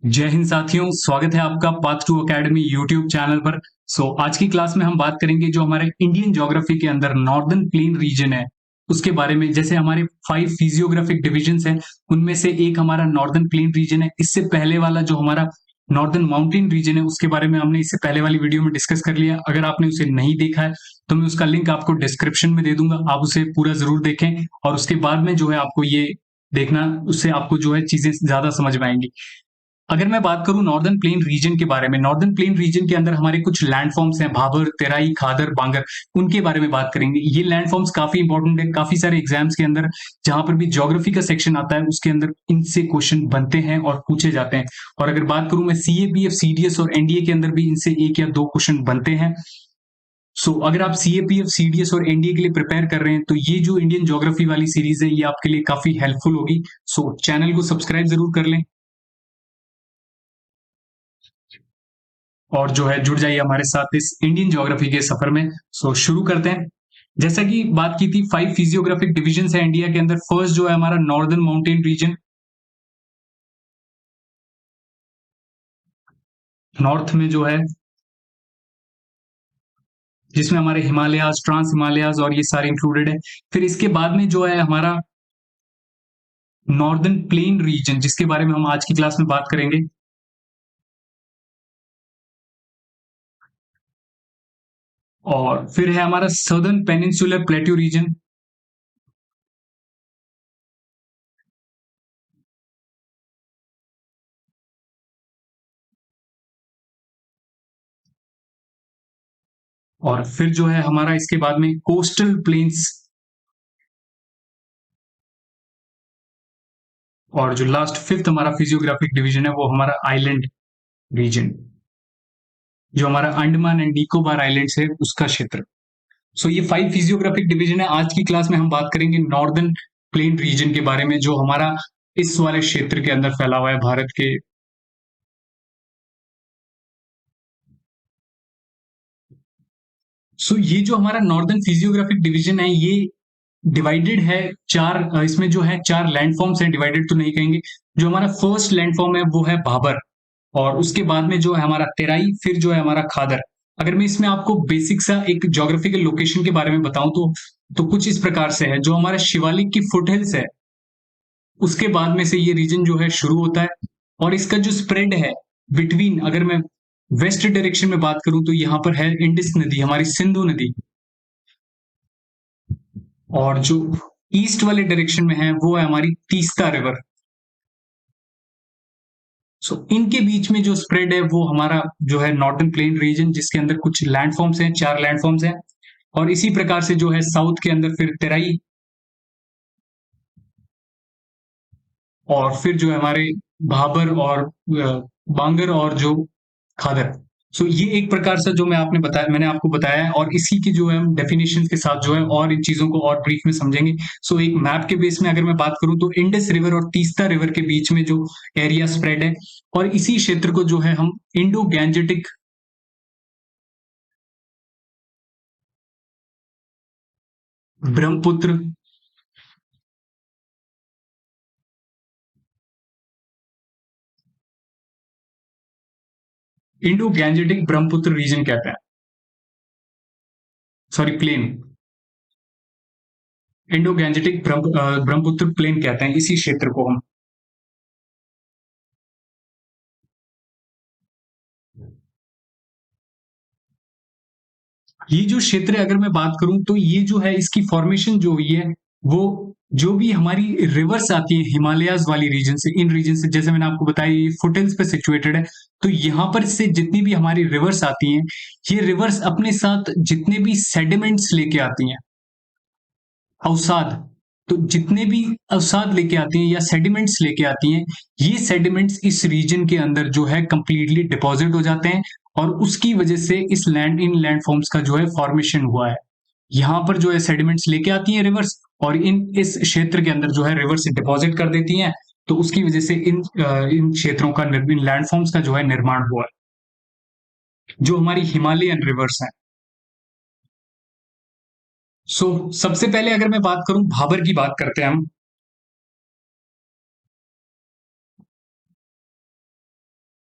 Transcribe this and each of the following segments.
जय हिंद साथियों, स्वागत है आपका Path to Academy YouTube channel पर। आज की क्लास में हम बात करेंगे जो हमारे इंडियन ज्योग्राफी के अंदर नॉर्दर्न प्लेन रीजन है उसके बारे में। जैसे हमारे 5 फिजियोग्राफिक डिविजन्स हैं, उनमें से एक हमारा नॉर्दर्न प्लेन रीजन है। इससे पहले वाला जो हमारा नॉर्दर्न माउंटेन रीजन है उसके बारे में हमने इससे पहले वाली वीडियो में डिस्कस कर लिया। अगर आपने उसे नहीं देखा है तो मैं उसका लिंक आपको डिस्क्रिप्शन में दे दूंगा, आप उसे पूरा जरूर देखें और उसके बाद में जो है आपको ये देखना, उससे आपको जो है चीजें ज्यादा समझ में आएंगी। अगर मैं बात करूं नॉर्दर्न प्लेन रीजन के बारे में, नॉर्दर्न प्लेन रीजन के अंदर हमारे कुछ लैंडफॉर्म्स हैं, भाबर, तेराई, खादर, बांगर, उनके बारे में बात करेंगे। ये लैंडफॉर्म्स काफी इंपॉर्टेंट है, काफी सारे एग्जाम्स के अंदर जहां पर भी ज्योग्राफी का सेक्शन आता है उसके अंदर इनसे क्वेश्चन बनते हैं और पूछे जाते हैं। और अगर बात करूं मैं सीएपीएफ, सीडीएस और एनडीए के अंदर भी इनसे एक या दो क्वेश्चन बनते हैं। अगर आप सीएपीएफ, सीडीएस और एनडीए के लिए प्रिपेयर कर रहे हैं तो ये जो इंडियन ज्योग्राफी वाली सीरीज है ये आपके लिए काफी हेल्पफुल होगी। चैनल को सब्सक्राइब जरूर कर लें और जो है जुड़ जाइए हमारे साथ इस इंडियन ज्योग्राफी के सफर में। शुरू करते हैं। जैसा कि बात की थी, 5 फिजियोग्राफिक डिविजन है इंडिया के अंदर। फर्स्ट जो है हमारा नॉर्दर्न माउंटेन रीजन, नॉर्थ में जो है, जिसमें हमारे हिमालयाज, ट्रांस हिमालयाज और ये सारे इंक्लूडेड है। फिर इसके बाद में जो है हमारा नॉर्दर्न प्लेन रीजन, जिसके बारे में हम आज की क्लास में बात करेंगे। और फिर है हमारा सदर्न पेनिनसुलर प्लेट्यू रीजन, और फिर जो है हमारा इसके बाद में कोस्टल प्लेन्स, और जो लास्ट फिफ्थ हमारा फिजियोग्राफिक डिवीजन है वो हमारा आइलैंड रीजन, जो हमारा अंडमान एंड निकोबार आइलैंड्स है उसका क्षेत्र। ये 5 फिजियोग्राफिक डिवीजन है। आज की क्लास में हम बात करेंगे नॉर्दर्न प्लेन रीजन के बारे में, जो हमारा इस वाले क्षेत्र के अंदर फैला हुआ है भारत के। ये जो हमारा नॉर्दर्न फिजियोग्राफिक डिवीजन है ये डिवाइडेड है चार, इसमें जो है चार लैंडफॉर्म्स हैं। डिवाइडेड तो नहीं कहेंगे। जो हमारा फर्स्ट लैंडफॉर्म है वो है भाबर, और उसके बाद में जो है हमारा तेराई, फिर जो है हमारा खादर। अगर मैं इसमें आपको बेसिक सा एक ज्योग्राफिकल लोकेशन के बारे में बताऊं तो कुछ इस प्रकार से है। जो हमारा शिवालिक की फुटहिल्स है उसके बाद में से ये रीजन जो है शुरू होता है, और इसका जो स्प्रेड है बिटवीन, अगर मैं वेस्ट डायरेक्शन में बात करूं तो यहां पर है इंडिस नदी, हमारी सिंधु नदी। और जो ईस्ट वाले डायरेक्शन में है वो है हमारी तीस्ता रिवर। इनके बीच में जो स्प्रेड है वो हमारा जो है नॉर्दर्न प्लेन रीजन, जिसके अंदर कुछ लैंडफॉर्म्स हैं, चार लैंडफॉर्म्स हैं। और इसी प्रकार से जो है साउथ के अंदर फिर तेराई, और फिर जो है हमारे भाबर और बांगर और जो खादर। ये एक प्रकार से जो मैंने आपको बताया है, और इसी की जो है हम डेफिनेशन के साथ जो है और इन चीजों को और ब्रीफ में समझेंगे। एक मैप के बेस में अगर मैं बात करूं तो इंडस रिवर और तीस्ता रिवर के बीच में जो एरिया स्प्रेड है, और इसी क्षेत्र को जो है हम Indo Gangetic Brahmaputra, Indo Gangetic Brahmaputra region कहते हैं। Sorry, plain, Indo Gangetic Brahmaputra plain कहते हैं इसी क्षेत्र को हम। ये जो क्षेत्र है अगर मैं बात करूं तो ये जो है इसकी फॉर्मेशन जो हुई है वो, जो भी हमारी रिवर्स आती है हिमालयाज वाली रीजन से, इन रीजन से, जैसे मैंने आपको बताया ये फुटहिल्स पे सिचुएटेड है। तो यहां पर से जितनी भी हमारी रिवर्स आती हैं, ये रिवर्स अपने साथ जितने भी सेडिमेंट्स लेके आती हैं, अवसाद, तो जितने भी अवसाद लेके आती हैं या सेडिमेंट्स लेके आती हैं, ये सेडिमेंट्स इस रीजन के अंदर जो है कंप्लीटली डिपॉजिट हो जाते हैं, और उसकी वजह से इन लैंडफॉर्म्स का जो है फॉर्मेशन हुआ है। यहाँ पर जो है सेडिमेंट्स लेके आती हैं रिवर्स, और इस क्षेत्र के अंदर जो है रिवर्स डिपॉजिट कर देती हैं। तो उसकी वजह से इन क्षेत्रों का, इन लैंडफॉर्म्स का जो है निर्माण हुआ है, जो हमारी हिमालयन रिवर्स हैं। सबसे पहले अगर मैं बात करूं, भाबर की बात करते हैं हम।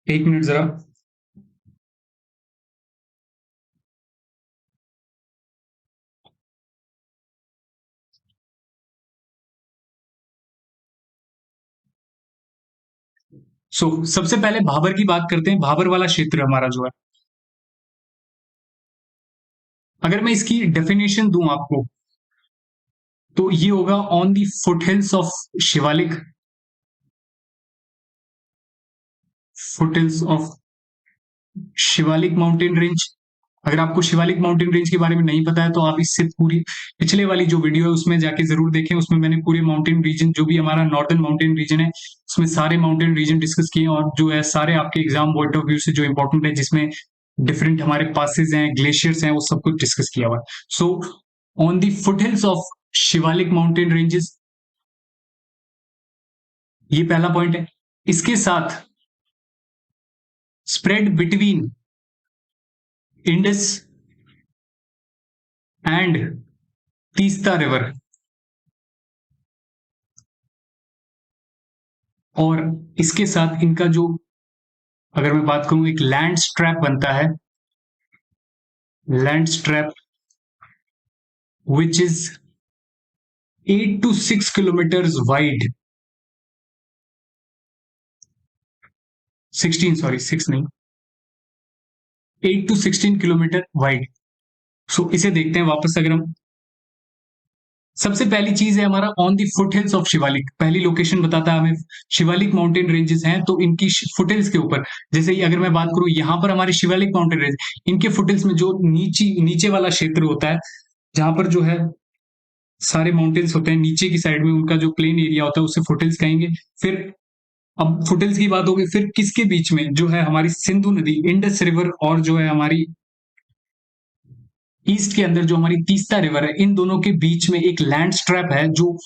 एक मिनट जरा। सबसे पहले भाबर की बात करते हैं। भाबर वाला क्षेत्र हमारा जो है, अगर मैं इसकी डेफिनेशन दूं आपको, तो ये होगा on the foothills of Shivalik, foothills of Shivalik mountain range. अगर आपको शिवालिक माउंटेन रेंज के बारे में नहीं पता है तो आप इससे पूरी पिछले वाली जो वीडियो है उसमें जाके जरूर देखें। उसमें मैंने पूरे माउंटेन रीजन, जो भी हमारा नॉर्दर्न माउंटेन रीजन है, उसमें सारे माउंटेन रीजन डिस्कस किए और जो है सारे आपके एग्जाम पॉइंट ऑफ व्यू से जो इंपॉर्टेंट है, जिसमें डिफरेंट हमारे पासेज हैं, ग्लेशियर्स हैं, वो सब कुछ डिस्कस किया हुआ है। So on the foothills of Shivalik mountain ranges, ये पहला पॉइंट है। इसके साथ spread between Indus and Teesta river, और इसके साथ इनका जो, अगर मैं बात करूं, एक लैंड स्ट्रैप बनता है, land strap which is 8 to 6 kilometers wide, 16, sorry 6 नहीं, 8 to 16 किलोमीटर वाइड। सो इसे देखते हैं वापस। अगर हम, सबसे पहली चीज है हमारा on the foot hills of Shivalik, पहली लोकेशन बताता है हमें शिवालिक माउंटेन रेंजेस हैं, तो इनकी फुट हिल्स के ऊपर, जैसे ही अगर मैं बात करूं यहां पर हमारे शिवालिक माउंटेन रेंज, इनके फुट हिल्स में जो नीचे वाला क्षेत्र होता है, जहां पर जो है सारे माउंटेन्स होते हैं, नीचे की साइड में उनका जो प्लेन एरिया होता है उसे फुटहिल्स कहेंगे। फिर अब फुटहिल्स की बात होगी, फिर किसके बीच में, जो है हमारी सिंधु नदी, इंडस रिवर, और जो है हमारी ईस्ट के अंदर जो हमारी तीस्ता रिवर है, इन दोनों के बीच में एक लैंड स्ट्रैप है जो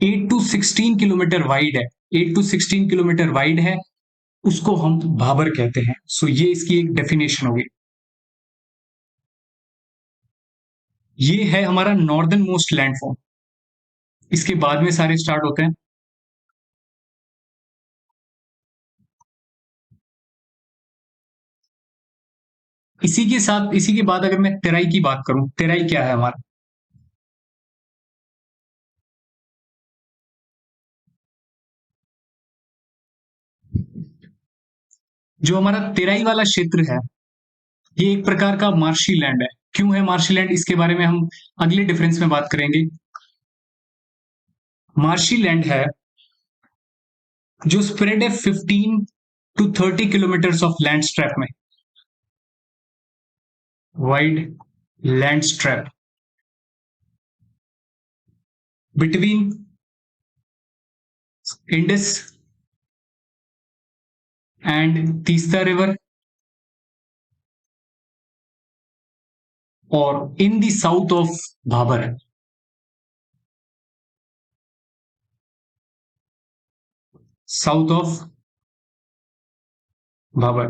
8 to 16 किलोमीटर वाइड है, 8 to 16 किलोमीटर वाइड है, उसको हम भाबर कहते हैं। सो ये इसकी एक डेफिनेशन होगी। ये है हमारा नॉर्दर्न मोस्ट लैंडफॉर्म। इसके बाद में सारे स्टार्ट होते हैं। इसी के साथ, इसी के बाद अगर मैं तेराई की बात करूं, तेराई क्या है हमारा, जो हमारा तेराई वाला क्षेत्र है, ये एक प्रकार का मार्शी लैंड है। क्यों है मार्शी लैंड, इसके बारे में हम अगले डिफरेंस में बात करेंगे। मार्शी लैंड है जो स्प्रेड है 15 to 30 kilometre of land strip में, wide land strip between Indus and Teesta river, और in the south of Bhabar, south of Bhabar.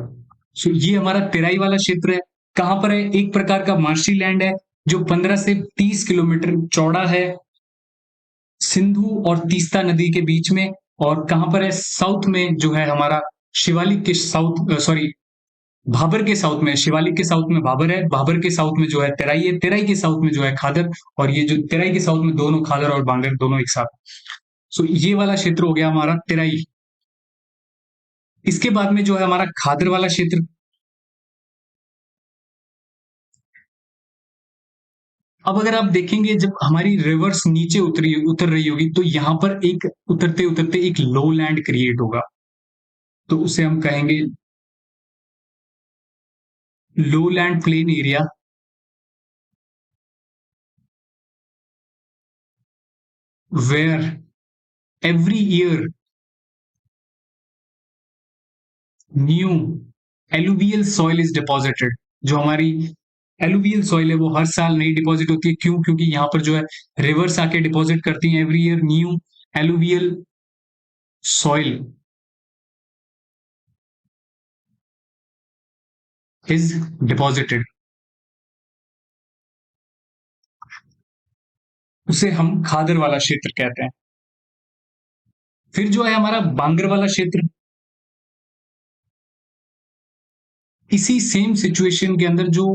So ये हमारा तेराई वाला क्षेत्र है। कहां पर है, एक प्रकार का मार्शी लैंड है जो 15 से 30 किलोमीटर चौड़ा है, सिंधु और तीस्ता नदी के बीच में। और कहां पर है, साउथ में जो है हमारा शिवालिक के साउथ, सॉरी, भाबर के साउथ में, शिवालिक के साउथ में भाबर है, भाबर के साउथ में जो है तेराई है, तेराई के साउथ में जो है खादर, और ये जो तेराई के साउथ में दोनों खादर और बांगर दोनों एक साथ। सो ये वाला क्षेत्र हो गया हमारा तेराई। इसके बाद में जो है हमारा खादर वाला क्षेत्र। अब अगर आप देखेंगे, जब हमारी रिवर्स नीचे उतर रही होगी, तो यहां पर एक उतरते उतरते एक लो लैंड क्रिएट होगा, तो उसे हम कहेंगे low land plain area, where every year new alluvial soil is deposited. जो हमारी एलुवियल सॉइल है वो हर साल नई डिपॉजिट होती है। क्यों, क्योंकि यहाँ पर जो है रिवर्स आके डिपॉजिट करती हैं, every year new alluvial soil is deposited, उसे हम खादर वाला क्षेत्र कहते हैं। फिर जो है हमारा बांगर वाला क्षेत्र, इसी सेम सिचुएशन के अंदर जो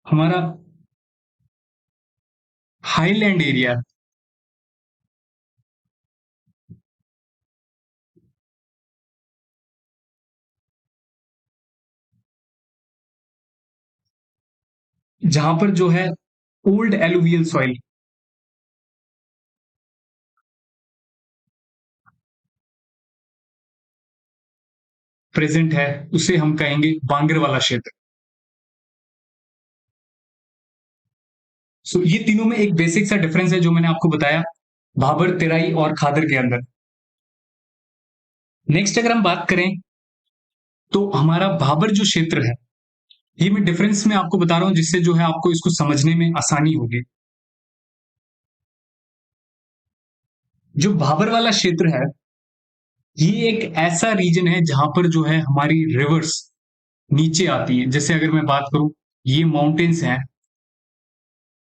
हमारा हाईलैंड एरिया, जहां पर जो है ओल्ड एलुवियल सॉइल प्रेजेंट है, उसे हम कहेंगे बांगर वाला क्षेत्र। सो ये तीनों में एक बेसिक सा डिफरेंस है जो मैंने आपको बताया भाबर, तेराई और खादर के अंदर। नेक्स्ट अगर हम बात करें तो हमारा भाबर जो क्षेत्र है, ये मैं डिफरेंस में आपको बता रहा हूं जिससे जो है आपको इसको समझने में आसानी होगी। जो भाबर वाला क्षेत्र है, ये एक ऐसा रीजन है जहां पर जो है हमारी रिवर्स नीचे आती है। जैसे अगर मैं बात करूं, ये माउंटेन्स हैं,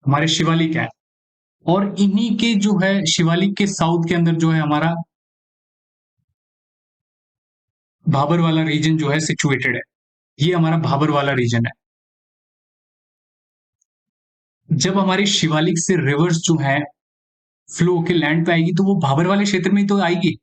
हमारे शिवालिक है, और इन्हीं के जो है शिवालिक के साउथ के अंदर जो है हमारा भाबर वाला रीजन जो है सिचुएटेड है। ये हमारा भाबर वाला रीजन है। जब हमारे शिवालिक से रिवर्स जो है फ्लो होके लैंड पे आएगी तो वो भाबर वाले क्षेत्र में तो आएगी।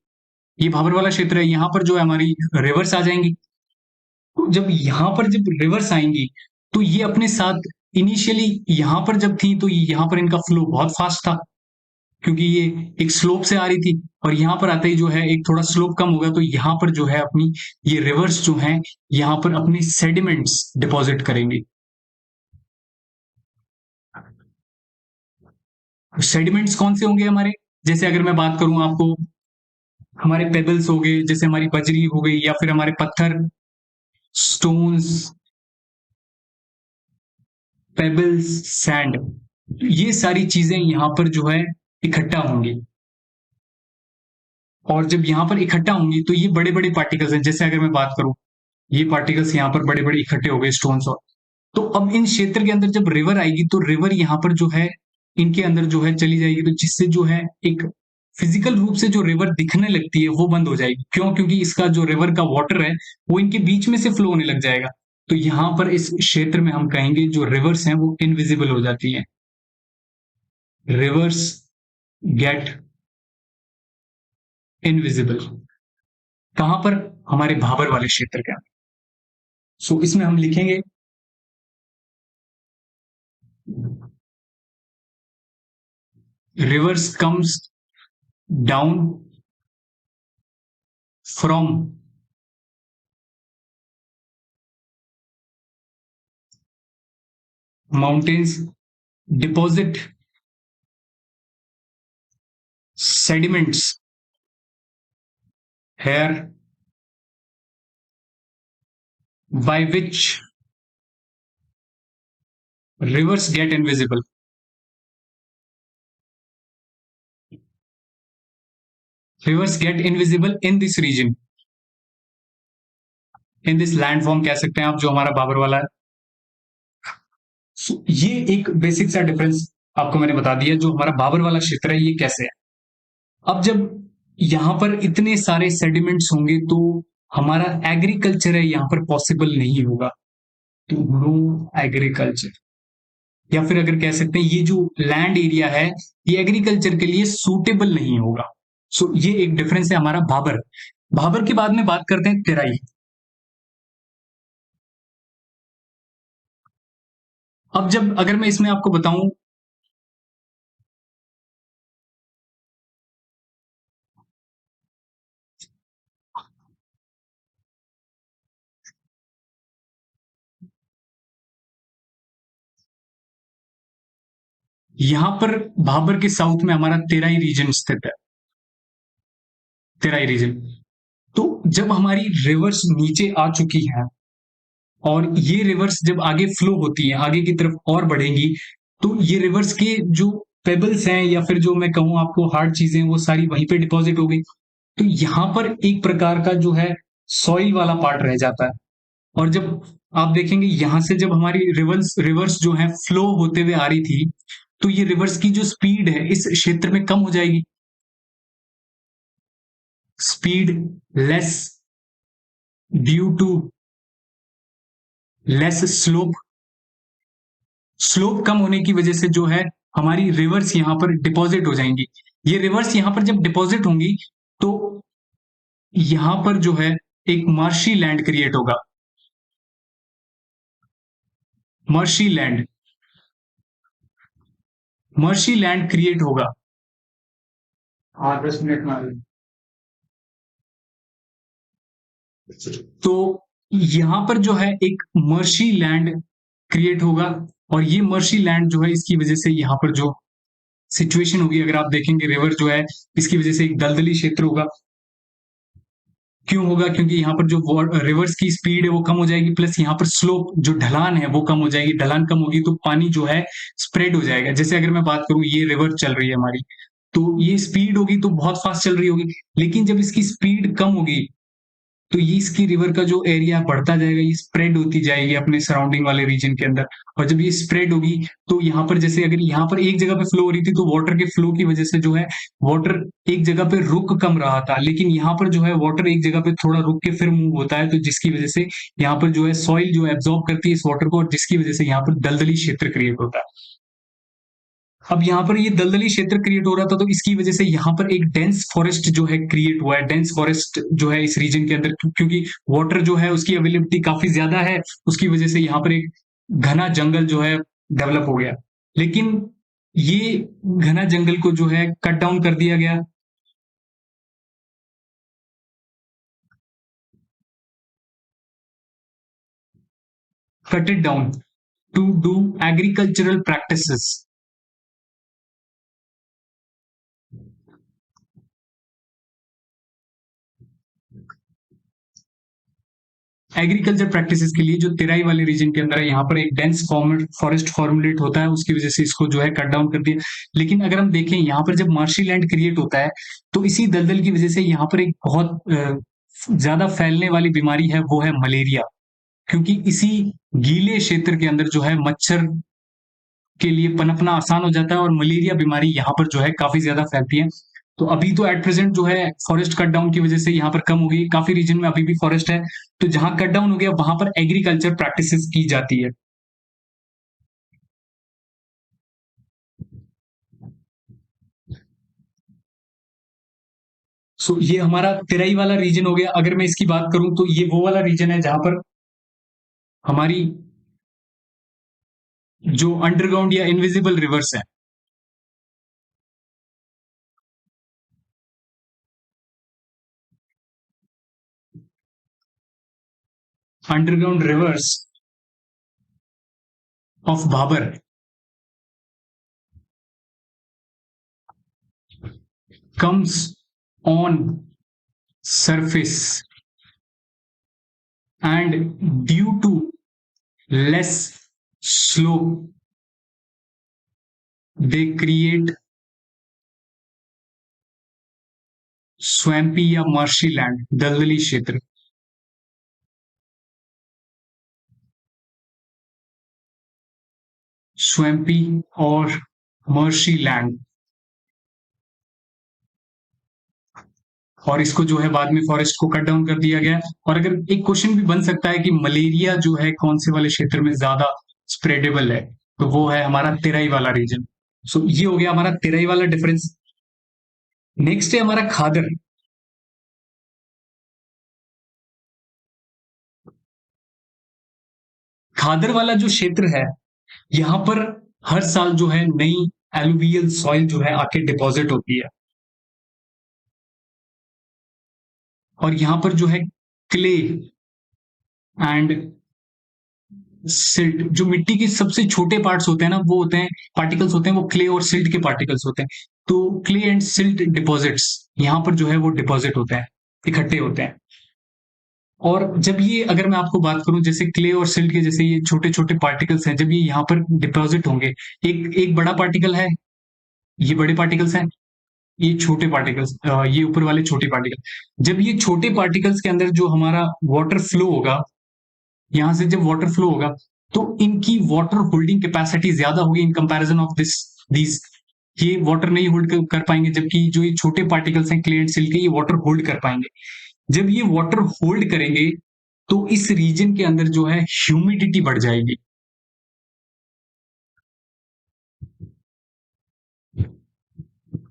ये भाबर वाला क्षेत्र है, यहाँ पर जो है हमारी रिवर्स आ जाएंगी। तो जब यहाँ पर जब रिवर्स आएंगी तो ये अपने साथ इनिशियली यहाँ पर जब थी तो यहाँ पर इनका फ्लो बहुत फास्ट था, क्योंकि ये एक स्लोप से आ रही थी, और यहाँ पर आते ही जो है एक थोड़ा स्लोप कम होगा तो यहाँ पर जो है अपनी ये रिवर्स जो है यहाँ पर अपनी सेडिमेंट्स डिपॉजिट करेंगे। सेडिमेंट्स कौन से होंगे हमारे, जैसे अगर मैं बात करूं आपको, हमारे पेबल्स हो गए, जैसे हमारी बजरी हो गई, या फिर हमारे पत्थर, स्टोन्स, पेबल्स, सैंड, ये सारी चीजें यहां पर जो है इकट्ठा होंगी। और जब यहां पर इकट्ठा होंगी तो ये बड़े बड़े पार्टिकल्स हैं। जैसे अगर मैं बात करूं, ये पार्टिकल्स यहाँ पर बड़े बड़े इकट्ठे हो गए, स्टोन्स। और तो अब इन क्षेत्र के अंदर जब रिवर आएगी तो रिवर यहाँ पर जो है इनके अंदर जो है चली जाएगी, तो जिससे जो है एक फिजिकल रूप से जो रिवर दिखने लगती है वो बंद हो जाएगी। क्यों? क्योंकि इसका जो रिवर का वाटर है वो इनके बीच में से फ्लो होने लग जाएगा। तो यहाँ पर इस क्षेत्र में हम कहेंगे जो रिवर्स हैं वो इनविजिबल हो जाती हैं। Rivers get invisible. कहां पर? हमारे भाबर वाले क्षेत्र के अंदर। सो इसमें हम लिखेंगे rivers comes down from mountains, deposit sediments here, by which rivers get invisible. Rivers get invisible in this region, in this landform कह सकते हैं आप, जो हमारा बाबर वाला है। ये एक बेसिक सा डिफरेंस आपको मैंने बता दिया। जो हमारा बाबर वाला क्षेत्र है ये कैसे है। अब जब यहाँ पर इतने सारे सेडिमेंट्स होंगे तो हमारा एग्रीकल्चर है यहाँ पर पॉसिबल नहीं होगा। तो नो एग्रीकल्चर, या फिर अगर कह सकते हैं ये जो लैंड एरिया है ये एग्रीकल्चर के लिए सूटेबल नहीं होगा। सो ये एक डिफरेंस है हमारा भाबर। भाबर के बाद में बात करते हैं तेराई। अब जब अगर मैं इसमें आपको बताऊं, यहां पर भाबर के साउथ में हमारा तेराई रीजन स्थित है। तेराई रीजन। तो जब हमारी रिवर्स नीचे आ चुकी है और ये रिवर्स जब आगे फ्लो होती है, आगे की तरफ और बढ़ेंगी, तो ये रिवर्स के जो पेबल्स हैं या फिर जो मैं कहूं आपको हार्ड चीजें, वो सारी वहीं पे डिपॉजिट हो गई। तो यहां पर एक प्रकार का जो है सॉइल वाला पार्ट रह जाता है। और जब आप देखेंगे यहां से जब हमारी रिवर्स रिवर्स जो है फ्लो होते हुए आ रही थी, तो ये रिवर्स की जो स्पीड है इस क्षेत्र में कम हो जाएगी। Speed less due to less slope, slope कम होने की वजह से जो है हमारी रिवर्स यहां पर डिपॉजिट हो जाएंगी। ये रिवर्स यहां पर जब डिपॉजिट होंगी तो यहां पर जो है एक मार्शी लैंड क्रिएट होगा, मर्शी लैंड, मर्शी लैंड क्रिएट होगा। हाँ 10 मिनट में आ रही। तो यहां पर जो है एक मर्शी लैंड क्रिएट होगा, और ये मर्शी लैंड जो है इसकी वजह से यहाँ पर जो सिचुएशन होगी, अगर आप देखेंगे रिवर जो है इसकी वजह से एक दलदली क्षेत्र होगा। क्यों होगा? क्योंकि यहाँ पर जो रिवर्स की स्पीड है वो कम हो जाएगी, प्लस यहाँ पर स्लोप जो ढलान है वो कम हो जाएगी। ढलान कम होगी तो पानी जो है स्प्रेड हो जाएगा। जैसे अगर मैं बात करूं, ये रिवर चल रही है हमारी, तो ये स्पीड होगी तो बहुत फास्ट चल रही होगी, लेकिन जब इसकी स्पीड कम होगी तो ये इसकी रिवर का जो एरिया बढ़ता जाएगा, ये स्प्रेड होती जाएगी अपने सराउंडिंग वाले रीजन के अंदर। और जब ये स्प्रेड होगी तो यहाँ पर जैसे अगर यहाँ पर एक जगह पे फ्लो हो रही थी तो वाटर के फ्लो की वजह से जो है वाटर एक जगह पे रुक कम रहा था, लेकिन यहाँ पर जो है वाटर एक जगह पे थोड़ा रुक के फिर मूव होता है, तो जिसकी वजह से यहाँ पर जो है सॉइल जो एब्जॉर्ब करती है इस वाटर को, और जिसकी वजह से यहाँ पर दलदली क्षेत्र क्रिएट होता है। अब यहाँ पर ये दलदली क्षेत्र क्रिएट हो रहा था तो इसकी वजह से यहाँ पर एक डेंस फॉरेस्ट जो है क्रिएट हुआ है। डेंस फॉरेस्ट जो है इस रीजन के अंदर क्योंकि वाटर जो है उसकी अवेलेबिलिटी काफी ज्यादा है, उसकी वजह से यहाँ पर एक घना जंगल जो है डेवलप हो गया। लेकिन ये घना जंगल को जो है कट डाउन कर दिया गया। Cut it down to do agricultural practices. Agriculture practices के लिए जो तेराई वाले रीजन के अंदर है यहाँ पर एक डेंस फॉरेस्ट फॉर्मुलेट होता है, उसकी वजह से इसको जो है कट डाउन कर दिया। लेकिन अगर हम देखें यहाँ पर जब मार्शी लैंड क्रिएट होता है तो इसी दलदल की वजह से यहाँ पर एक बहुत ज्यादा फैलने वाली बीमारी है, वो है मलेरिया। क्योंकि इसी गीले क्षेत्र के अंदर जो है मच्छर के लिए पनपना आसान हो जाता है, और मलेरिया बीमारी यहाँ पर जो है काफी ज्यादा फैलती है। तो अभी तो एट प्रेजेंट जो है फॉरेस्ट कट डाउन की वजह से यहाँ पर कम हो गई, काफी रीजन में अभी भी फॉरेस्ट है, तो जहां कट डाउन हो गया वहां पर एग्रीकल्चर प्रैक्टिसेस की जाती है। सो ये हमारा तेराई वाला रीजन हो गया। अगर मैं इसकी बात करूं तो ये वो वाला रीजन है जहां पर हमारी जो अंडरग्राउंड या इनविजिबल रिवर्स है, underground reverse of Bhabar comes on surface, and due to less slope they create swampy या marshy land, दलदली क्षेत्र। swampy और marshy land, और इसको जो है बाद में फॉरेस्ट को कट डाउन कर दिया गया। और अगर एक क्वेश्चन भी बन सकता है कि मलेरिया जो है कौन से वाले क्षेत्र में ज्यादा स्प्रेडेबल है, तो वो है हमारा तेराई वाला रीजन। सो ये हो गया हमारा तेराई वाला डिफरेंस। नेक्स्ट है हमारा खादर। खादर वाला जो क्षेत्र है यहाँ पर हर साल जो है नई एलुवियल सॉइल जो है आके डिपॉजिट होती है, और यहाँ पर जो है क्ले एंड सिल्ट, जो मिट्टी के सबसे छोटे पार्ट्स होते हैं ना, वो होते हैं पार्टिकल्स होते हैं, वो क्ले और सिल्ट के पार्टिकल्स होते हैं। तो क्ले एंड सिल्ट डिपॉजिट्स यहाँ पर जो है वो डिपॉजिट होते हैं, इकट्ठे होते हैं। और जब ये, अगर मैं आपको बात करूं, जैसे क्ले और सिल्ट के जैसे ये छोटे छोटे पार्टिकल्स हैं, जब ये यहाँ पर डिपॉजिट होंगे, एक एक बड़ा पार्टिकल है, ये बड़े पार्टिकल्स हैं, ये छोटे पार्टिकल्स, ये ऊपर वाले छोटे पार्टिकल। जब ये छोटे पार्टिकल्स के अंदर जो हमारा वाटर फ्लो होगा, यहां से जब वाटर फ्लो होगा तो इनकी वाटर होल्डिंग कैपेसिटी ज्यादा होगी इन कंपैरिजन ऑफ दीज। ये वाटर नहीं होल्ड कर पाएंगे, जबकि जो ये छोटे पार्टिकल्स हैं क्ले एंड सिल्क के, ये वाटर होल्ड कर पाएंगे। जब ये वाटर होल्ड करेंगे तो इस रीजन के अंदर जो है ह्यूमिडिटी बढ़ जाएगी।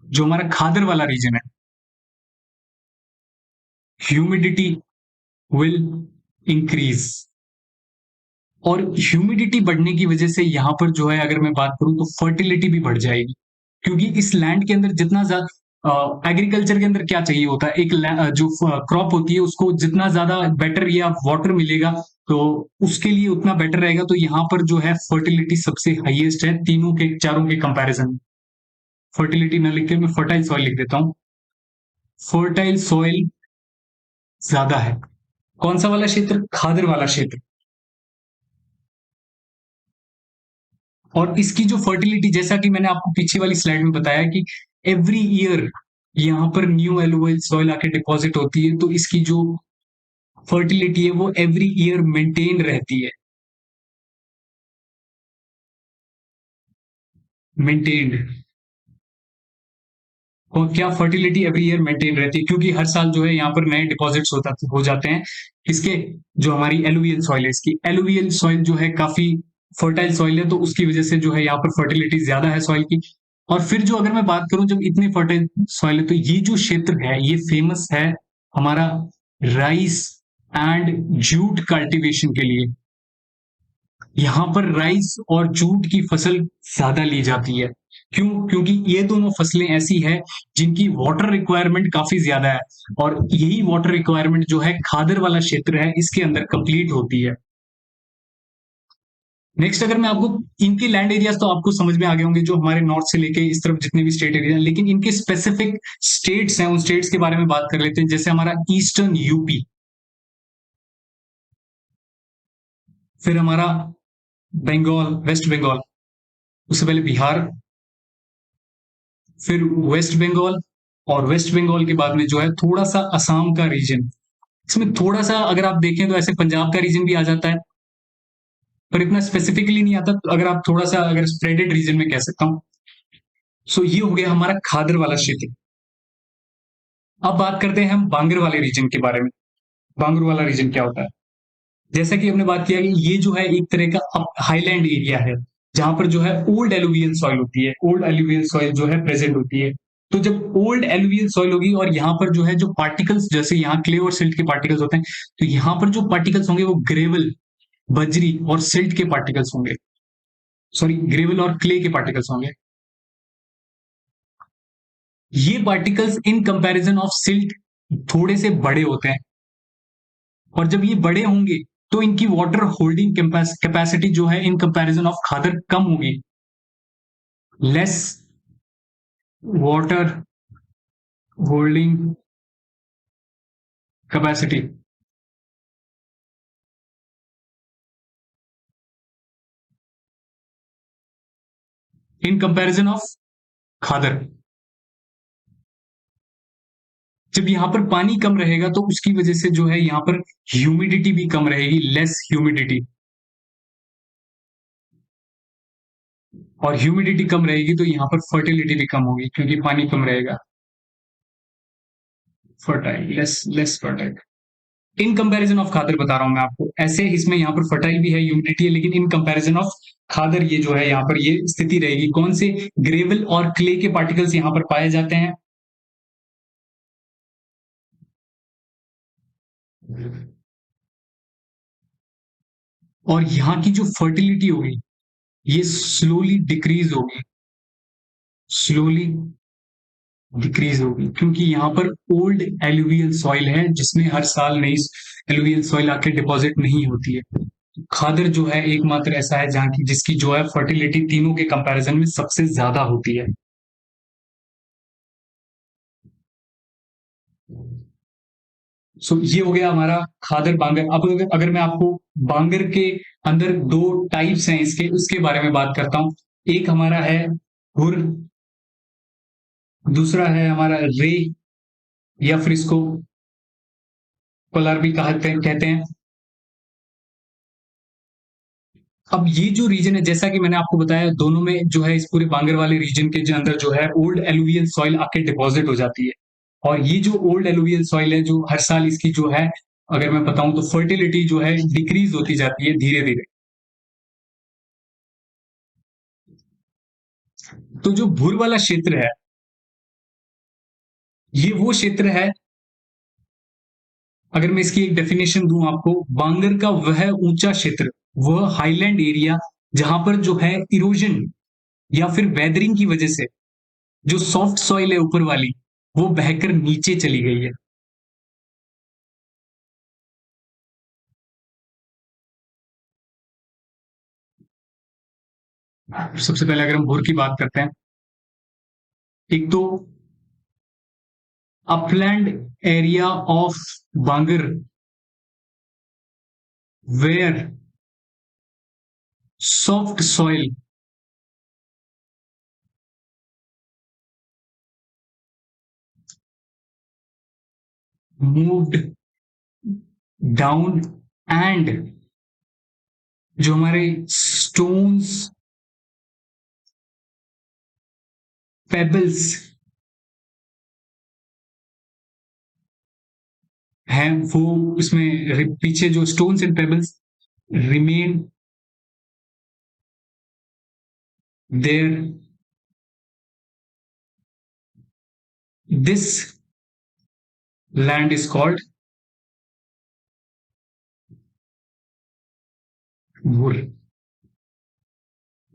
जो हमारा खादर वाला रीजन है, ह्यूमिडिटी विल इंक्रीज। और ह्यूमिडिटी बढ़ने की वजह से यहां पर जो है अगर मैं बात करूं तो फर्टिलिटी भी बढ़ जाएगी, क्योंकि इस लैंड के अंदर जितना ज्यादा एग्रीकल्चर के अंदर क्या चाहिए होता है, एक जो क्रॉप होती है उसको जितना ज्यादा बेटर या वाटर मिलेगा तो उसके लिए उतना बेटर रहेगा। तो यहाँ पर जो है फर्टिलिटी सबसे हाईएस्ट है तीनों के चारों के कंपैरिजन में। फर्टिलिटी ना लिख के मैं फर्टाइल सॉइल लिख देता हूं। फर्टाइल सॉइल ज्यादा है कौन सा वाला क्षेत्र, खादर वाला क्षेत्र। और इसकी जो फर्टिलिटी, जैसा कि मैंने आपको पीछे वाली स्लाइड में बताया कि एवरी ईयर यहाँ पर न्यू एलुवियल सॉइल आके डिपॉजिट होती है, तो इसकी जो फर्टिलिटी है वो एवरी ईयर मेंटेन रहती है, मेंटेन्ड। और क्या फर्टिलिटी एवरी ईयर मेंटेन रहती है, क्योंकि हर साल जो है यहाँ पर नए डिपॉजिट्स हो जाते हैं। इसके जो हमारी एलुवियल सॉइल है, इसकी एलुवियल सॉइल जो है काफी फर्टाइल सॉइल है, तो उसकी वजह से जो है यहाँ पर फर्टिलिटी ज्यादा है सॉइल की। और फिर जो अगर मैं बात करूं, जब इतनी फर्टाइल सॉइल है तो ये जो क्षेत्र है ये फेमस है हमारा राइस एंड जूट कल्टीवेशन के लिए। यहाँ पर राइस और जूट की फसल ज्यादा ली जाती है। क्यों? क्योंकि ये दोनों फसलें ऐसी है जिनकी वाटर रिक्वायरमेंट काफी ज्यादा है, और यही वाटर रिक्वायरमेंट जो है खादर वाला क्षेत्र है इसके अंदर कंप्लीट होती है। नेक्स्ट अगर मैं आपको इनके लैंड एरियाज तो आपको समझ में आ गए होंगे, जो हमारे नॉर्थ से लेके इस तरफ जितने भी स्टेट एरिया, लेकिन इनके स्पेसिफिक स्टेट्स हैं उन स्टेट्स के बारे में बात कर लेते हैं। जैसे हमारा ईस्टर्न यूपी, फिर हमारा बंगाल, वेस्ट बंगाल, उससे पहले बिहार, फिर वेस्ट बंगाल, और वेस्ट बंगाल के बाद में जो है थोड़ा सा असम का रीजन। इसमें थोड़ा सा अगर आप देखें तो ऐसे पंजाब का रीजन भी आ जाता है, पर इतना स्पेसिफिकली नहीं आता। तो अगर आप थोड़ा सा अगर स्प्रेडेड रीजन में कह सकता हूं। सो ये हो गया हमारा खादर वाला क्षेत्र। अब बात करते हैं हम बांगर वाले रीजन के बारे में। बांगर वाला रीजन क्या होता है? जैसा कि हमने बात किया कि ये जो है एक तरह का हाईलैंड एरिया है, जहां पर जो है ओल्ड एलुवियल सॉइल होती है, ओल्ड एलुवियल सॉइल जो है प्रेजेंट होती है। तो जब ओल्ड एलुवियल सॉइल होगी और यहाँ पर जो है जो पार्टिकल्स, जैसे यहाँ क्ले और सिल्ट के पार्टिकल्स होते हैं, तो यहाँ पर जो पार्टिकल्स होंगे वो ग्रेवल, बजरी और सिल्ट के पार्टिकल्स होंगे। सॉरी, ग्रेवल और क्ले के पार्टिकल्स होंगे। ये particles in comparison of silt थोड़े से बड़े होते हैं, और जब ये बड़े होंगे तो इनकी वाटर होल्डिंग कैपेसिटी जो है इन कंपैरिजन ऑफ खादर कम होगी। Less water holding capacity in comparison of Khadar. जब यहां पर पानी कम रहेगा तो उसकी वजह से जो है यहां पर ह्यूमिडिटी भी कम रहेगी, लेस ह्यूमिडिटी। और ह्यूमिडिटी कम रहेगी तो यहाँ पर फर्टिलिटी भी कम होगी, क्योंकि पानी कम रहेगा। Fertile, less less fertile in comparison of Khadar बता रहा हूं मैं आपको। ऐसे इसमें यहाँ पर फर्टाइल भी है, ह्यूमिडिटी है, लेकिन इन कंपैरिजन ऑफ खादर ये जो है यहाँ पर ये स्थिति रहेगी। कौन से? ग्रेवल और क्ले के पार्टिकल्स यहाँ पर पाए जाते हैं। और यहाँ की जो फर्टिलिटी होगी ये स्लोली डिक्रीज होगी, स्लोली डिक्रीज होगी, क्योंकि यहाँ पर ओल्ड एलुवियल सॉइल है जिसमें हर साल नई एलुवियल सॉइल आके डिपॉजिट नहीं होती है। खादर जो है एकमात्र ऐसा है जहाँ की जिसकी जो है फर्टिलिटी तीनों के कंपैरिजन में सबसे ज्यादा होती है। सो ये हो गया हमारा खादर बांगर। अब अगर मैं आपको बांगर के अंदर दो टाइप्स हैं इसके, उसके बारे में बात करता हूं। एक हमारा है हुर, दूसरा है हमारा रे, या फिर इसको कोलार भी कहते हैं। अब ये जो रीजन है, जैसा कि मैंने आपको बताया, दोनों में जो है इस पूरे बांगर वाले रीजन के अंदर जो है ओल्ड एलुवियल सॉइल आके डिपॉजिट हो जाती है। और ये जो ओल्ड एलुवियल सॉइल है जो हर साल इसकी जो है अगर मैं बताऊं तो फर्टिलिटी जो है डिक्रीज होती जाती है धीरे धीरे। तो जो भूर वाला क्षेत्र है, ये वो क्षेत्र है, अगर मैं इसकी एक डेफिनेशन दूं आपको, बांगर का वह ऊंचा क्षेत्र, वह हाईलैंड एरिया जहां पर जो है इरोजन या फिर वेदरिंग की वजह से जो सॉफ्ट सॉइल है ऊपर वाली, वो बहकर नीचे चली गई है। सबसे पहले अगर हम भूर की बात करते हैं, एक तो upland area of Bangar where soft soil moved down and जो हमारे स्टोन्स पेबल्स हैं, वो इसमें पीछे जो stones and pebbles remain there, this land is called Bhur.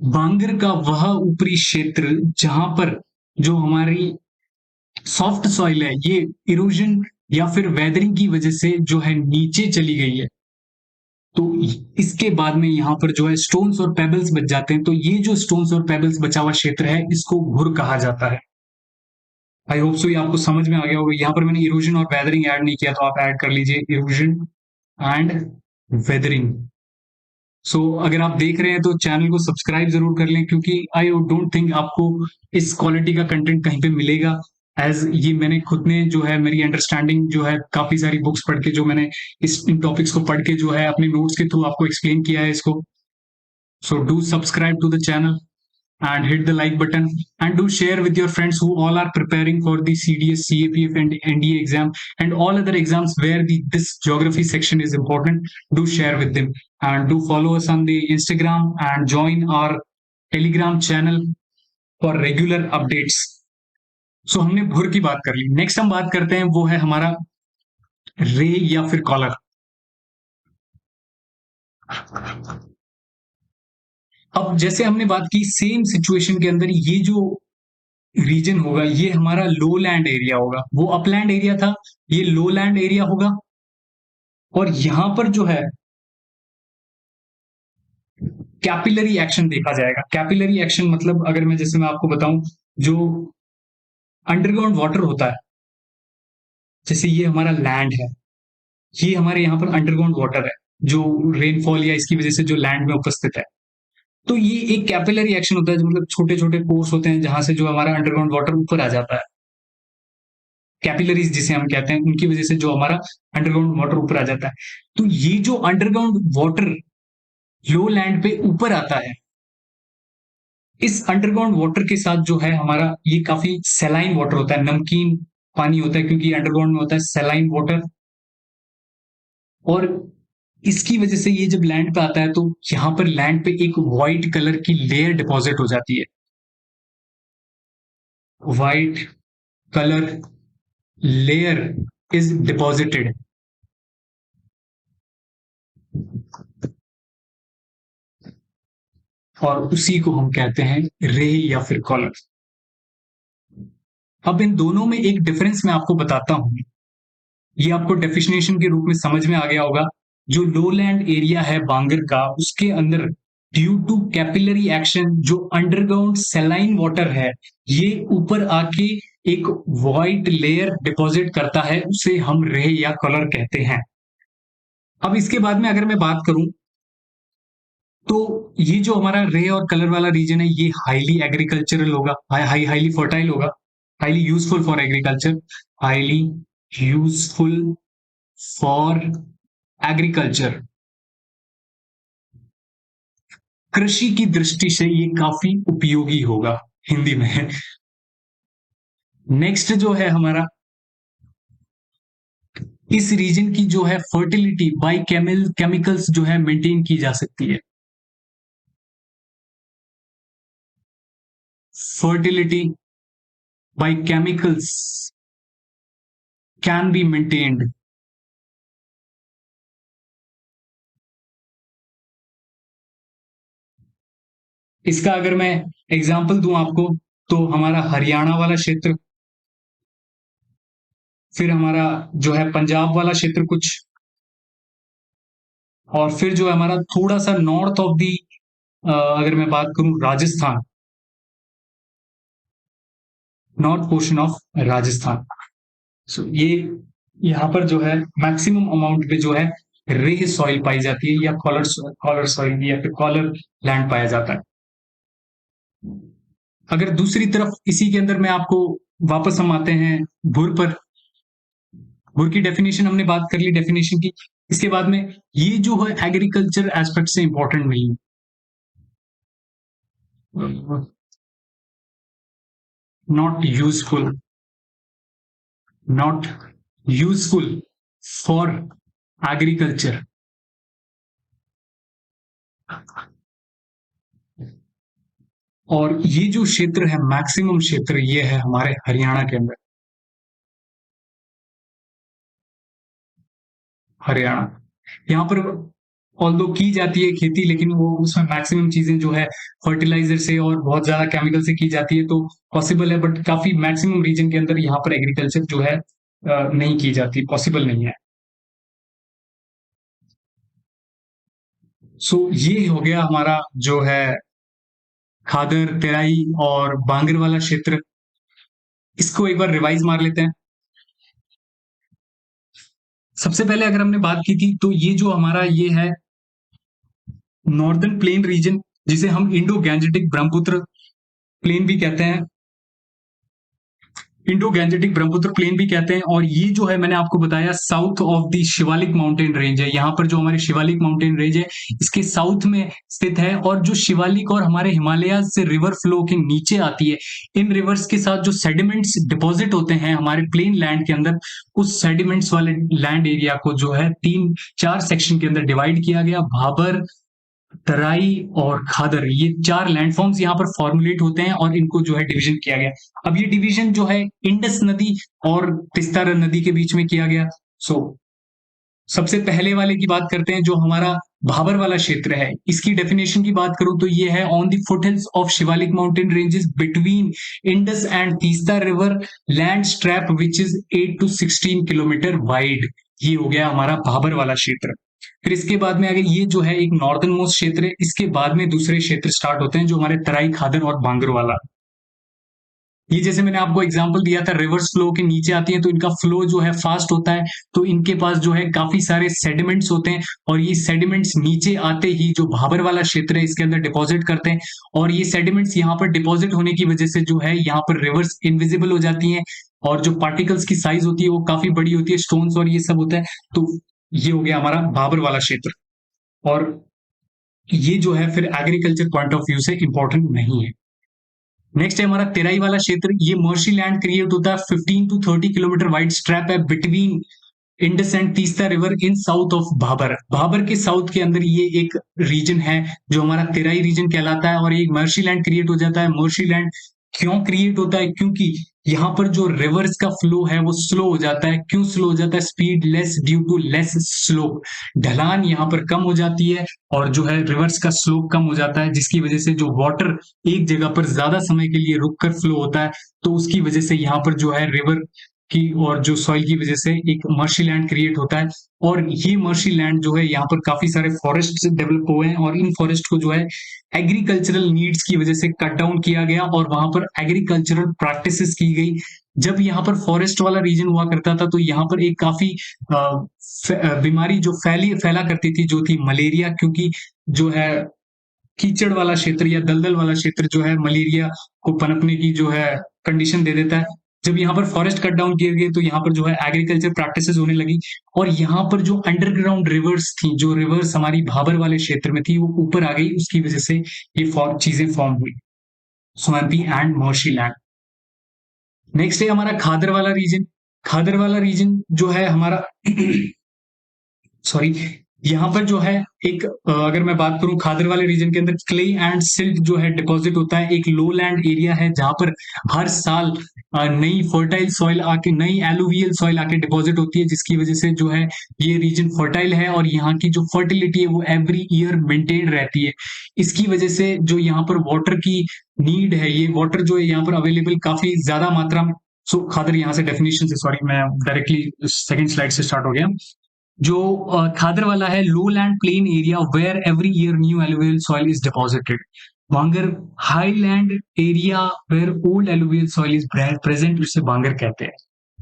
Bangar का वह ऊपरी क्षेत्र जहां पर जो हमारी सॉफ्ट सॉइल है, ये इरोजन या फिर वेदरिंग की वजह से जो है नीचे चली गई है, तो इसके बाद में यहाँ पर जो है स्टोन्स और पेबल्स बच जाते हैं। तो ये जो स्टोन्स और पेबल्स बचा हुआ क्षेत्र है, इसको भूर कहा जाता है। आई होप सो ये आपको समझ में आ गया होगा। यहाँ पर मैंने इरोजन और वेदरिंग ऐड नहीं किया, तो आप ऐड कर लीजिए इरोजन एंड वेदरिंग। सो अगर आप देख रहे हैं तो चैनल को सब्सक्राइब जरूर कर लें, क्योंकि आई डोंट थिंक आपको इस क्वालिटी का कंटेंट कहीं पे मिलेगा। एज ये मैंने खुद ने जो है, मेरी अंडरस्टैंडिंग जो है, काफी सारी बुक्स पढ़ के जो मैंने इन टॉपिक्स को पढ़ के जो है अपने नोट्स के थ्रू आपको एक्सप्लेन किया है इसको। So do subscribe to the channel and hit the like button, and do share with your friends who all are preparing for the CDS, CAPF and NDA exam and all other exams where this geography section is important. Do share with them, and do follow us on the Instagram and join our Telegram channel for regular updates. So हमने भुर की बात कर ली। Next हम बात करते हैं, वो है हमारा रे या फिर कॉलर। अब जैसे हमने बात की, सेम सिचुएशन के अंदर ये जो रीजन होगा, ये हमारा लो लैंड एरिया होगा। वो अपलैंड एरिया था, ये लो लैंड एरिया होगा। और यहां पर जो है कैपिलरी एक्शन देखा जाएगा। कैपिलरी एक्शन मतलब, अगर मैं जैसे मैं आपको बताऊं, जो अंडरग्राउंड वाटर होता है, जैसे ये हमारा लैंड है, ये हमारे यहाँ पर अंडरग्राउंड वाटर है जो रेनफॉल या इसकी वजह से जो लैंड में उपस्थित है। तो ये एक कैपिलरी एक्शन होता है, जो मतलब छोटे छोटे पोर्स होते हैं जहां से जो हमारा अंडरग्राउंड वाटर ऊपर आ जाता है। कैपिलरीज जिसे हम कहते हैं, उनकी वजह से जो हमारा अंडरग्राउंड वाटर ऊपर आ जाता है। तो ये जो अंडरग्राउंड वाटर लो लैंड पे ऊपर आता है, इस अंडरग्राउंड वाटर के साथ जो है हमारा, ये काफी सेलाइन वाटर होता है, नमकीन पानी होता है, क्योंकि अंडरग्राउंड में होता है सेलाइन वाटर। और इसकी वजह से ये जब लैंड पे आता है, तो यहां पर लैंड पे एक व्हाइट कलर की लेयर डिपॉजिट हो जाती है। White colour layer is deposited, और उसी को हम कहते हैं रे या फिर कॉलर। अब इन दोनों में एक डिफरेंस मैं आपको बताता हूं, ये आपको डेफिनेशन के रूप में समझ में आ गया होगा। जो लोलैंड एरिया है बांगर का, उसके अंदर ड्यू टू कैपिलरी एक्शन जो अंडरग्राउंड सेलाइन वाटर है, ये ऊपर आके एक व्हाइट लेयर डिपॉजिट करता है, उसे हम रे या कलर कहते हैं। अब इसके बाद में अगर मैं बात करूं, तो ये जो हमारा रे और कलर वाला रीजन है, ये हाईली एग्रीकल्चरल होगा, हाईली फर्टाइल होगा, highly useful for agriculture, highly useful for agriculture. कृषि की दृष्टि से ये काफी उपयोगी होगा हिंदी में। नेक्स्ट जो है हमारा इस रीजन की जो है फर्टिलिटी बाय केमिकल्स जो है मेंटेन की जा सकती है। Fertility by chemicals can be maintained. इसका अगर मैं एग्जांपल दूं आपको, तो हमारा हरियाणा वाला क्षेत्र, फिर हमारा जो है पंजाब वाला क्षेत्र कुछ, और फिर जो है हमारा थोड़ा सा नॉर्थ ऑफ दी, अगर मैं बात करूं Rajasthan, north portion of Rajasthan. So ये यहाँ पर जो है मैक्सिमम अमाउंट पे जो है रे सॉइल पाई जाती है, या कॉलर सॉइल या फिर कॉलर लैंड पाया जाता है। अगर दूसरी तरफ इसी के अंदर मैं आपको वापस हम आते हैं भुर पर। भुर की डेफिनेशन हमने बात कर ली, डेफिनेशन की। इसके बाद में ये जो है एग्रीकल्चर एस्पेक्ट से इंपॉर्टेंट नहीं है, not useful, not useful for agriculture. और ये जो क्षेत्र है, मैक्सिमम क्षेत्र ये है हमारे हरियाणा के अंदर, हरियाणा। यहाँ पर ऑल्दो की जाती है खेती, लेकिन वो उसमें मैक्सिमम चीजें जो है फर्टिलाइजर से और बहुत ज्यादा केमिकल से की जाती है, तो पॉसिबल है, बट काफी मैक्सिमम रीजन के अंदर यहाँ पर एग्रीकल्चर जो है नहीं की जाती, पॉसिबल नहीं है। सो ये हो गया हमारा जो है खादर, तेराई और बांगर वाला क्षेत्र। इसको एक बार रिवाइज मार लेते हैं। सबसे पहले अगर हमने बात की थी, तो ये जो हमारा ये है नॉर्दर्न प्लेन रीजन, जिसे हम इंडो गैंजेटिक ब्रह्मपुत्र प्लेन भी कहते हैं, इंडो गैंजेटिक ब्रह्मपुत्र प्लेन भी कहते हैं। और ये जो है मैंने आपको बताया south of the Shivalik mountain range है। यहाँ पर जो हमारे शिवालिक माउंटेन रेंज है, इसके साउथ में स्थित है। और जो शिवालिक और हमारे हिमालय से रिवर फ्लो के नीचे आती है, इन रिवर्स के साथ जो सेडिमेंट्स डिपॉजिट होते हैं हमारे प्लेन लैंड के अंदर, उस सेडिमेंट्स वाले लैंड एरिया को जो है 3-4 सेक्शन के अंदर डिवाइड किया गया। भाबर, तराई और खादर, ये 4 लैंडफॉर्म्स यहाँ पर फॉर्मुलेट होते हैं और इनको जो है डिवीजन किया गया। अब ये डिवीजन जो है इंडस नदी और तिस्ता नदी के बीच में किया गया। सो सबसे पहले वाले की बात करते हैं, जो हमारा भाबर वाला क्षेत्र है। इसकी डेफिनेशन की बात करूं तो ये है on the foothills of Shivalik mountain ranges between Indus and Teesta river, land strap which is 8 to 16 kilometre wide. ये हो गया हमारा भाबर वाला क्षेत्र। फिर इसके बाद में आगे ये जो है एक नॉर्दर्न मोस्ट क्षेत्र है। इसके बाद में दूसरे क्षेत्र स्टार्ट होते हैं, जो हमारे तराई, खादर और बांगर वाला। ये जैसे मैंने आपको एग्जांपल दिया था, रिवर्स फ्लो के नीचे आती है, तो इनका फ्लो जो है फास्ट होता है, तो इनके पास जो है काफी सारे सेडिमेंट्स होते हैं। और ये सेडिमेंट्स नीचे आते ही जो भाबर वाला क्षेत्र है इसके अंदर डिपॉजिट करते हैं। और ये सेडिमेंट्स यहाँ पर डिपॉजिट होने की वजह से जो है यहाँ पर रिवर्स इनविजिबल हो जाती हैं, और जो पार्टिकल्स की साइज होती है वो काफी बड़ी होती है, स्टोन्स और ये सब होता है। तो ये हो गया हमारा भाबर वाला क्षेत्र। और ये जो है फिर एग्रीकल्चर पॉइंट ऑफ व्यू से इंपॉर्टेंट नहीं है। नेक्स्ट है हमारा तेराई वाला क्षेत्र। ये मर्शी लैंड क्रिएट होता है, 15 to 30 किलोमीटर वाइड स्ट्रैप है between Indus and Teesta river in south of Bhabar. Bhabar के साउथ के अंदर ये एक रीजन है जो हमारा तेराई रीजन कहलाता है, और एक मर्शी लैंड क्रिएट हो जाता है। मर्शी लैंड क्यों क्रिएट होता है? क्योंकि यहाँ पर जो रिवर्स का फ्लो है वो स्लो हो जाता है। क्यों स्लो हो जाता है? Speed less due to less slope. ढलान यहाँ पर कम हो जाती है और जो है रिवर्स का स्लोप कम हो जाता है, जिसकी वजह से जो वाटर एक जगह पर ज्यादा समय के लिए रुक कर फ्लो होता है, तो उसकी वजह से यहाँ पर जो है रिवर की और जो सॉइल की वजह से एक मर्शी लैंड क्रिएट होता है। और ये मर्शी लैंड जो है यहाँ पर काफी सारे फॉरेस्ट डेवलप हुए हैं, और इन फॉरेस्ट को जो है एग्रीकल्चरल नीड्स की वजह से कट डाउन किया गया और वहां पर एग्रीकल्चरल प्रैक्टिसेस की गई। जब यहाँ पर फॉरेस्ट वाला रीजन हुआ करता था, तो यहाँ पर एक काफी बीमारी जो फैला करती थी, जो थी मलेरिया। क्योंकि जो है कीचड़ वाला क्षेत्र या दलदल वाला क्षेत्र जो है मलेरिया को पनपने की जो है कंडीशन दे देता है। जब यहाँ पर फॉरेस्ट कट डाउन किए गए, तो यहाँ पर जो है एग्रीकल्चर प्रैक्टिसेस होने लगी, और यहाँ पर जो अंडरग्राउंड रिवर्स थी, जो रिवर्स हमारी भाबर वाले क्षेत्र में थी, वो ऊपर आ गई। उसकी वजह से ये चीजें फॉर्म हुई, स्वैम्पी एंड मर्शी लैंड। नेक्स्ट है हमारा खादर वाला रीजन। खादर वाला रीजन जो है हमारा सॉरी, यहाँ पर जो है एक अगर मैं बात करूं खादर वाले रीजन के अंदर क्ले एंड सिल्ट जो है डिपॉजिट होता है। एक लो लैंड एरिया है जहां पर हर साल नई फर्टाइल सॉइल आके, नई एलुवियल सॉइल आके डिपॉजिट होती है, जिसकी वजह से जो है ये रीजन फर्टाइल है और यहाँ की जो फर्टिलिटी है वो एवरी ईयर मेंटेन रहती है। इसकी वजह से जो यहाँ पर वाटर की नीड है, ये वाटर जो है यहाँ पर अवेलेबल काफी ज्यादा मात्रा में। सो खादर यहाँ से डेफिनेशन से, सॉरी मैं डायरेक्टली सेकंड स्लाइड से स्टार्ट हो गया। जो खादर वाला है, low land plain area where every year new alluvial soil is deposited. Bangar high land area where old alluvial soil is present, उसे बांगर कहते हैं।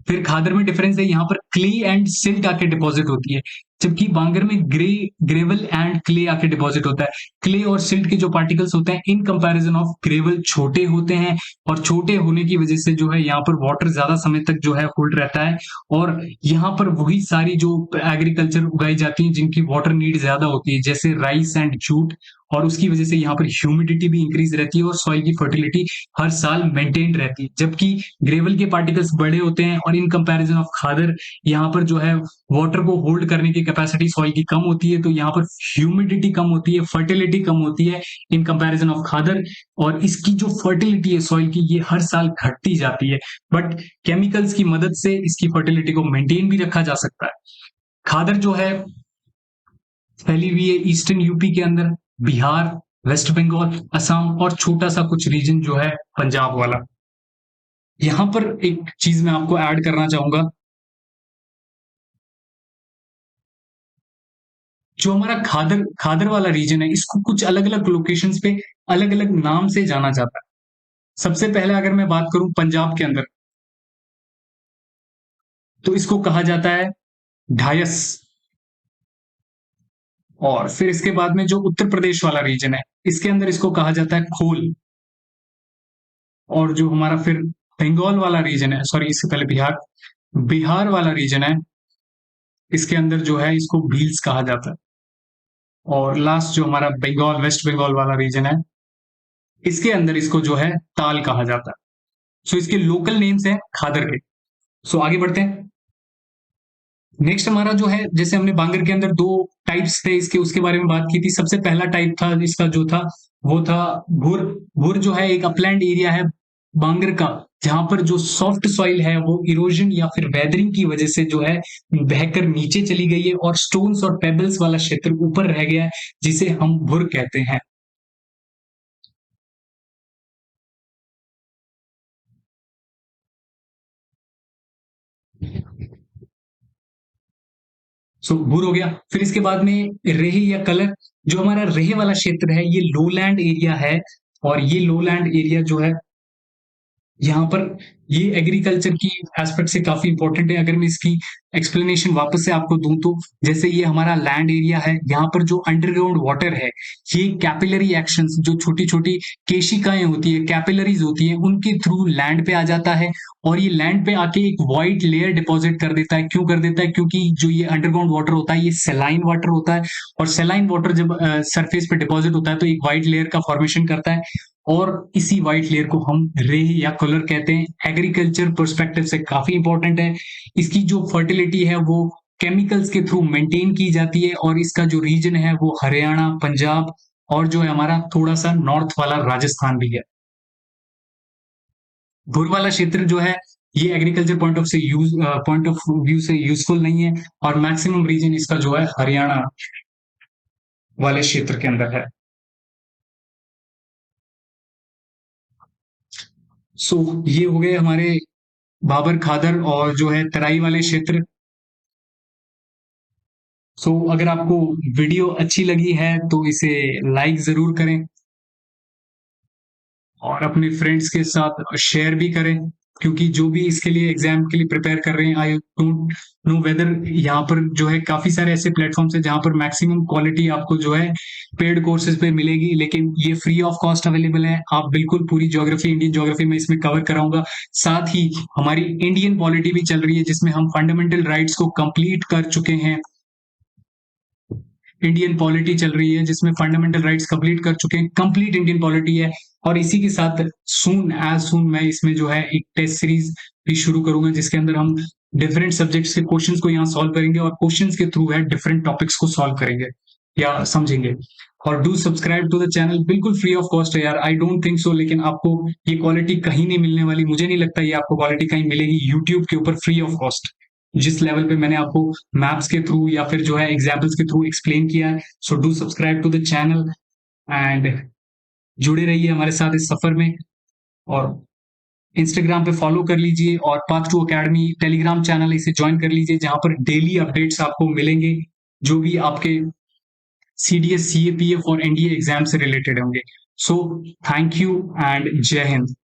फिर खादर में डिफरेंस है, यहाँ पर क्ले एंड सिल्ट आके डिपॉजिट होती है, जबकि बांगर में ग्रेवल एंड क्ले आके डिपॉजिट होता है। क्ले और सिल्ट के जो पार्टिकल्स होते हैं इन कंपैरिजन ऑफ ग्रेवल छोटे होते हैं, और छोटे होने की वजह से जो है यहाँ पर वाटर ज्यादा समय तक जो है होल्ड रहता है, और यहाँ पर वही सारी जो एग्रीकल्चर उगाई जाती है जिनकी वाटर नीड ज्यादा होती है, जैसे राइस एंड जूट, और उसकी वजह से यहाँ पर ह्यूमिडिटी भी इंक्रीज रहती है और सॉइल की फर्टिलिटी हर साल मेंटेन रहती है। जबकि ग्रेवल के पार्टिकल्स बड़े होते हैं और इन कंपैरिजन ऑफ खादर यहाँ पर जो है वाटर को होल्ड करने की कैपेसिटी सॉइल की कम होती है, तो यहाँ पर ह्यूमिडिटी कम होती है, फर्टिलिटी कम होती है इन कंपैरिजन ऑफ खादर, और इसकी जो फर्टिलिटी है सॉइल की ये हर साल घटती जाती है। बट केमिकल्स की मदद से इसकी फर्टिलिटी को मेंटेन भी रखा जा सकता है। खादर जो है फैली हुई है ईस्टर्न यूपी के अंदर, बिहार, वेस्ट बंगाल, असम, और छोटा सा कुछ रीजन जो है पंजाब वाला। यहां पर एक चीज मैं आपको ऐड करना चाहूंगा, जो हमारा खादर खादर वाला रीजन है इसको कुछ अलग अलग लोकेशंस पे अलग अलग नाम से जाना जाता है। सबसे पहले अगर मैं बात करूं पंजाब के अंदर, तो इसको कहा जाता है ढायस। और फिर इसके बाद में जो उत्तर प्रदेश वाला रीजन है इसके अंदर इसको कहा जाता है खोल। और जो हमारा फिर बंगाल वाला रीजन है, सॉरी इससे पहले बिहार, बिहार वाला रीजन है, इसके अंदर जो है इसको भील्स कहा जाता है। और लास्ट जो हमारा बंगाल, वेस्ट बंगाल वाला रीजन है, इसके अंदर इसको जो है ताल कहा जाता है। सो इसके लोकल नेम्स हैं खादर के। सो आगे बढ़ते हैं। नेक्स्ट हमारा जो है, जैसे हमने बांगर के अंदर दो टाइप्स थे इसके, उसके बारे में बात की थी। सबसे पहला टाइप था इसका जो था वो था भुर। भुर जो है एक अपलैंड एरिया है बांगर का, जहां पर जो सॉफ्ट सॉइल है वो इरोजन या फिर वेदरिंग की वजह से जो है बहकर नीचे चली गई है और स्टोन्स और पेबल्स वाला क्षेत्र ऊपर रह गया है, जिसे हम भुर कहते हैं। सो भूर हो गया। फिर इसके बाद में रेह या कलर। जो हमारा रेह वाला क्षेत्र है ये लोलैंड एरिया है, और ये लोलैंड एरिया जो है यहाँ पर ये एग्रीकल्चर की एस्पेक्ट से काफी इंपॉर्टेंट है। अगर मैं इसकी एक्सप्लेनेशन वापस से आपको दूं तो, जैसे ये हमारा लैंड एरिया है, यहाँ पर जो अंडरग्राउंड वाटर है ये कैपिलरी एक्शंस, जो छोटी छोटी केशिकाएं होती है, कैपिलरीज होती है, उनके थ्रू लैंड पे आ जाता है, और ये लैंड पे आके एक व्हाइट लेयर डिपॉजिट कर देता है। क्यों कर देता है? क्योंकि जो ये अंडरग्राउंड वाटर होता है ये सेलाइन वाटर होता है, और सेलाइन वाटर जब सरफेस पे डिपॉजिट होता है तो एक व्हाइट लेयर का फॉर्मेशन करता है, और इसी व्हाइट लेयर को हम रेह या कलर कहते हैं। एग्रीकल्चर पर्सपेक्टिव से काफी इंपॉर्टेंट है। इसकी जो फर्टिलिटी है वो केमिकल्स के थ्रू मेंटेन की जाती है, और इसका जो रीजन है वो हरियाणा, पंजाब, और जो है हमारा थोड़ा सा नॉर्थ वाला राजस्थान भी है। भूर वाला क्षेत्र जो है ये एग्रीकल्चर पॉइंट ऑफ व्यू से यूजफुल नहीं है, और मैक्सिमम रीजन इसका जो है हरियाणा वाले क्षेत्र के अंदर है। सो ये हो गए हमारे बाबर खादर और जो है तराई वाले क्षेत्र। अगर आपको वीडियो अच्छी लगी है तो इसे लाइक जरूर करें, और अपने फ्रेंड्स के साथ शेयर भी करें, क्योंकि जो भी इसके लिए एग्जाम के लिए प्रिपेयर कर रहे हैं, आई डोंट नो वेदर यहाँ पर जो है काफी सारे ऐसे प्लेटफॉर्म्स है जहाँ पर मैक्सिमम क्वालिटी आपको जो है पेड कोर्सेज पे मिलेगी, लेकिन ये फ्री ऑफ कॉस्ट अवेलेबल है। आप बिल्कुल पूरी ज्योग्राफी, इंडियन ज्योग्राफी में इसमें कवर कराऊंगा। साथ ही हमारी इंडियन पॉलिटी भी चल रही है जिसमें हम फंडामेंटल राइट्स को कंप्लीट कर चुके हैं। इंडियन पॉलिटी चल रही है जिसमें फंडामेंटल राइट्स कंप्लीट कर चुके हैं, कंप्लीट इंडियन पॉलिटी है। और इसी के साथ सून एज सून मैं इसमें जो है एक टेस्ट सीरीज भी शुरू करूंगा जिसके अंदर हम डिफरेंट सब्जेक्ट्स के क्वेश्चंस को यहाँ सॉल्व करेंगे और क्वेश्चंस के थ्रू है डिफरेंट टॉपिक्स को सॉल्व करेंगे या समझेंगे। और do subscribe to the channel, बिल्कुल फ्री ऑफ कॉस्ट है यार, आई डोंट थिंक सो, लेकिन आपको ये क्वालिटी कहीं नहीं मिलने वाली, मुझे नहीं लगता ये आपको क्वालिटी कहीं मिलेगी यूट्यूब के ऊपर फ्री ऑफ कॉस्ट। जिस लेवल पे मैंने आपको मैप्स के थ्रू या फिर जो है एग्जाम्पल्स के थ्रू एक्सप्लेन किया है, so do subscribe to the channel and जुड़े रहिए हमारे साथ इस सफर में। और इंस्टाग्राम पे फॉलो कर लीजिए और Path to Academy Telegram channel इसे ज्वाइन कर लीजिए, जहां पर डेली अपडेट्स आपको मिलेंगे जो भी आपके सीडीएस, सीएपीएफ और एनडीए एग्जाम से रिलेटेड होंगे। सो थैंक यू एंड जय हिंद।